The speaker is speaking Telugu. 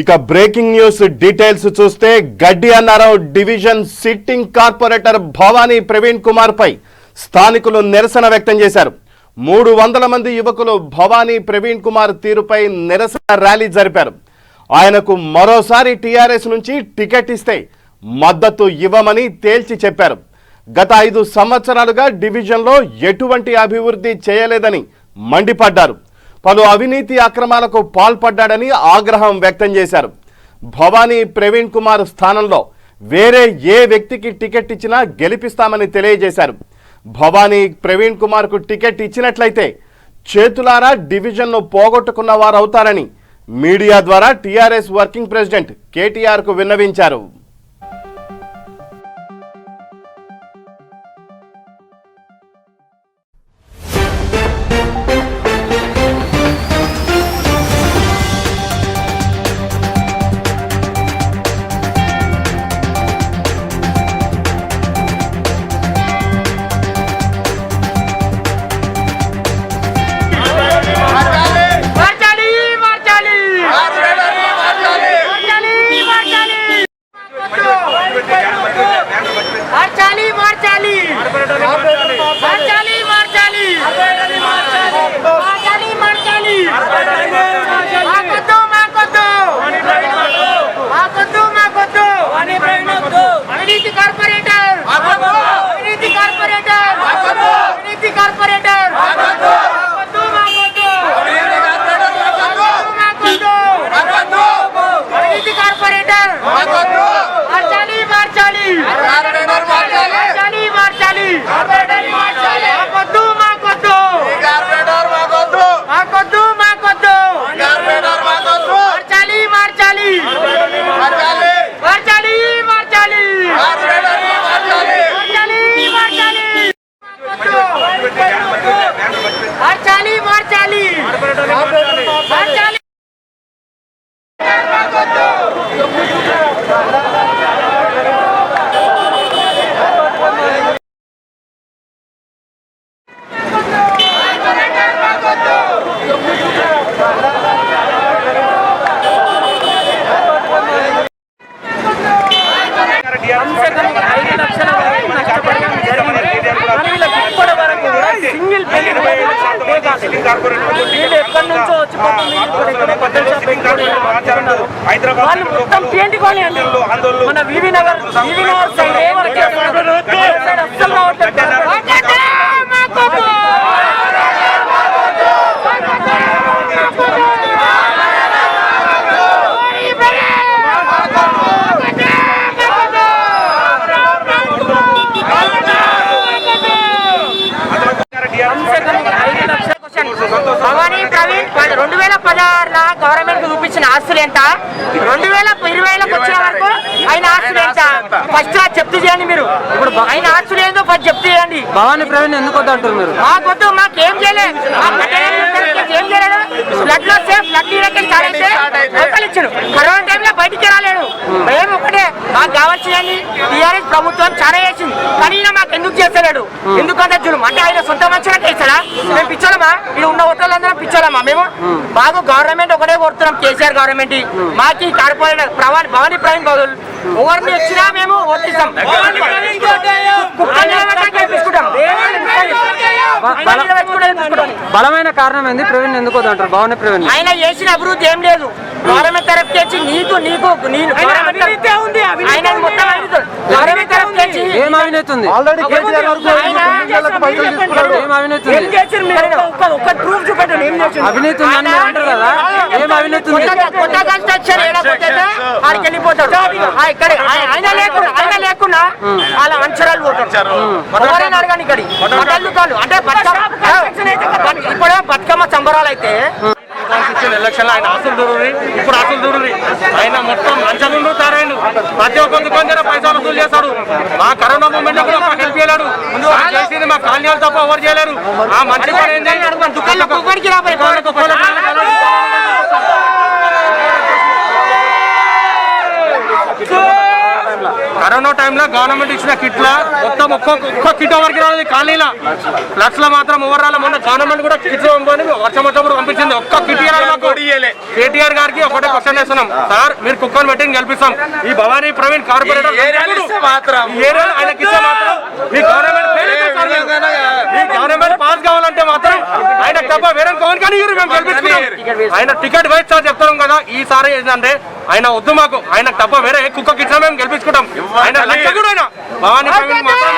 ఇక బ్రేకింగ్ న్యూస్ డీటెయిల్స్ చూస్తే Gaddi Annarao division sitting corporator Bhavani Praveen Kumar పై స్థానికులు నిరసన వ్యక్తం చేశారు. 300 మంది యువకులు భవానీ ప్రవీణ్ కుమార్ తీరుపై నిరసన ర్యాలీ జరిపారు. ఆయనకు మరోసారి టీఆర్ఎస్ నుంచి టికెట్ ఇస్తే మద్దతు ఇవ్వమని తేల్చి చెప్పారు. గత 5 సంవత్సరాలుగా డివిజన్లో ఎటువంటి అభివృద్ధి చేయలేదని మండిపడ్డారు. పలు అవినీతి అక్రమాలకు పాల్పడ్డాడని ఆగ్రహం వ్యక్తం చేశారు. భవానీ ప్రవీణ్ కుమార్ స్థానంలో వేరే ఏ వ్యక్తికి టికెట్ ఇచ్చినా గెలిపిస్తామని తెలియజేశారు. భవానీ ప్రవీణ్ కుమార్కు టికెట్ ఇచ్చినట్లయితే చేతులారా డివిజన్ను పోగొట్టుకున్న వారవుతారని మీడియా ద్వారా టీఆర్ఎస్ వర్కింగ్ ప్రెసిడెంట్ కేటీఆర్కు విన్నవించారు. మన వివి నగర్ భవానీ ప్రవీణ్ 2016 గవర్నమెంట్ చూపించిన ఆస్తులు ఎంత, 2020 వచ్చిన వరకు ఆయన ఆస్తులు ఎంత ఫస్ట్ చెప్తూ చేయండి. మీరు ఇప్పుడు ఆయన ఆస్తులు ఏందో ఫస్ట్ చెప్తూ చేయండి. భవానీ ప్రవీణ్ ఎందుకు వద్దంటారు మీరు? మాకొద్దు, మాకేం చేయలేదు, ఏం చేయలేదు. బ్లడ్ లో బ్లడ్ ఇచ్చాడు. కరోనా టైంలో బయటికి రాలేడు. మేము ఒకటే, మాకు కావాల్సింది టీఆర్ఎస్ ప్రభుత్వం చాలా చేసింది, కానీ ఈయన మాకు ఎందుకు చేస్తలేడు? ఎందుకంటే జులుం అంటే ఆయన సొంత మంచిగా చేస్తాడా? మేము పిచ్చోళమా? ఇక్కడ ఉన్న ఓటర్లందరం పిచ్చోళమా? మేము మాకు గవర్నమెంట్ ఒకటే కోరుతున్నాం, కేసీఆర్ గవర్నమెంట్. మాకు ఈ కార్పొరేటర్ భవానీ ప్రవీణ్ బదులు ఎవరిని వచ్చినా మేము ఓటిస్తాం. బలమైన కారణం ఏంది? ప్రవీణ్ ఎందుకు వద్దంటారు? భవానీ ప్రవీణ్ ఆయన చేసిన అభివృద్ధి ఏం లేదు. గవర్నమెంట్ తరఫు చేసి నీకు ఆయన మొత్తం గవర్నమెంట్ తరఫు చేసి ఏం అవినీతి ఉంది? అవినీతి ఉందని అంటారు కదా, ఏం అవినీతి ఉంది? కొత్త కన్స్ట్రక్షన్ ఆడికి వెళ్ళిపోతాడు. ఇక్కడ ఆయన లేకుండా వాళ్ళ అంచరాలు పోతారు. ఎవరైనా అడగండి ఇక్కడి కాదు అంటే ఇప్పుడు బతుకమ్మ సంబరాలు అయితే ఎలక్షన్ ఆయన ఆశలు దూరుని, ఇప్పుడు ఆశలు దూరుని ఆయన మొత్తం అంచలు తారాయను. ప్రతి ఒక్క దుకాణం పైసలు వసూలు చేస్తాడు. మా కరోనా మూమెంట్ కూడా మాకు హెల్ప్ చేయలేడు. చేసింది మా కాలనీలు తప్ప ఎవరు చేయలేరు. ఆ మంచి పని ఏం చేయాలి? కరోనా టైంలో గవర్నమెంట్ ఇచ్చిన కిట్ల మొత్తం ఒక్క కిట్ ఎవరికి రాలేదు కాలనీలో. ఫ్లక్స్ లో మాత్రం ఓవరాల్ మొన్న గవర్నమెంట్ కూడా కిట్ పంపని వర్షం వచ్చినప్పుడు పంపించింది. ఒక్క కిట్ కేటీఆర్ గారికి ఒకటే క్వశ్చన్ చేస్తున్నాం సార్, మీరు కుక్కను పెట్టి గెలిపిస్తాం. ఈ భవానీ ప్రవీణ్ కార్పొరేటర్ ఆయనకి ఇస్తే మాత్రం మీ గవర్నమెంట్ పాస్ కావాలంటే మాత్రం ఆయన తప్ప వేరే పవన్ కానీ మేము గెలిపించుకున్నాం. ఆయన టికెట్ వైట్ సార్ చెప్తాం కదా, ఈసారి ఏంటంటే ఆయన వద్దు మాకు, ఆయనకు తప్ప వేరే కుక్కకి ఇచ్చినా మేము గెలిపించుకుంటాం. ఆయన లక్ష కూడా ఆయన భవానీ ప్రవీణ్ మాత్రం